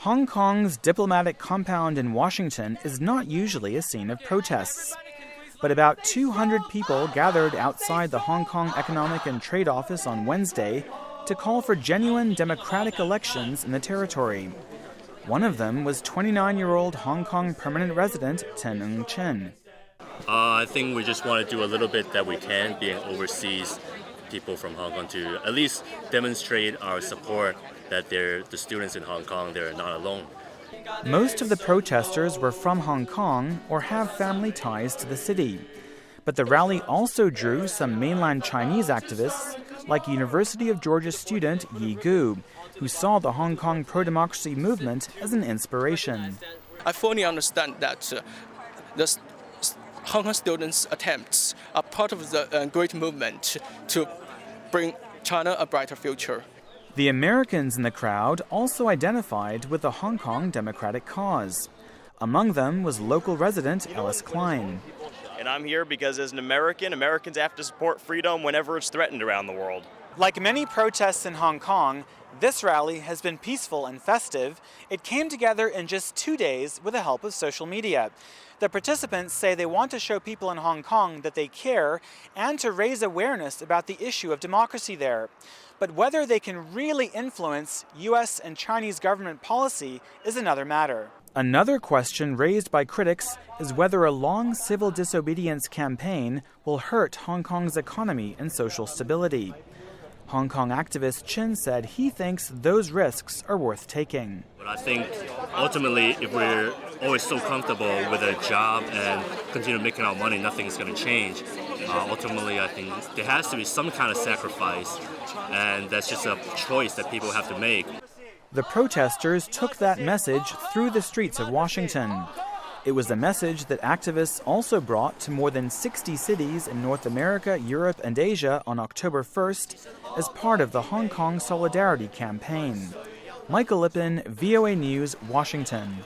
Hong Kong's diplomatic compound in Washington is not usually a scene of protests. But about 200 people gathered outside the Hong Kong Economic and Trade Office on Wednesday to call for genuine democratic elections in the territory. One of them was 29-year-old Hong Kong permanent resident Ten Ng Chen. I think we just want to do a little bit that we can, being overseas people from Hong Kong, to at least demonstrate our support that the students in Hong Kong, they're not alone. Most of the protesters were from Hong Kong or have family ties to the city. But the rally also drew some mainland Chinese activists, like University of Georgia student Yi Gu, who saw the Hong Kong pro-democracy movement as an inspiration. I fully understand that the Hong Kong students' attempts are part of the great movement to bring China a brighter future. The Americans in the crowd also identified with the Hong Kong democratic cause. Among them was local resident Ellis Klein. And I'm here because as an American, Americans have to support freedom whenever it's threatened around the world. Like many protests in Hong Kong, this rally has been peaceful and festive. It came together in just 2 days with the help of social media. The participants say they want to show people in Hong Kong that they care and to raise awareness about the issue of democracy there. But whether they can really influence U.S. and Chinese government policy is another matter. Another question raised by critics is whether a long civil disobedience campaign will hurt Hong Kong's economy and social stability. Hong Kong activist Chin said he thinks those risks are worth taking. But I think ultimately, if we're always so comfortable with a job and continue making our money, nothing's going to change. Ultimately, I think there has to be some kind of sacrifice, and that's just a choice that people have to make. The protesters took that message through the streets of Washington. It was a message that activists also brought to more than 60 cities in North America, Europe, and Asia on October 1st as part of the Hong Kong Solidarity Campaign. Michael Lipin, VOA News, Washington.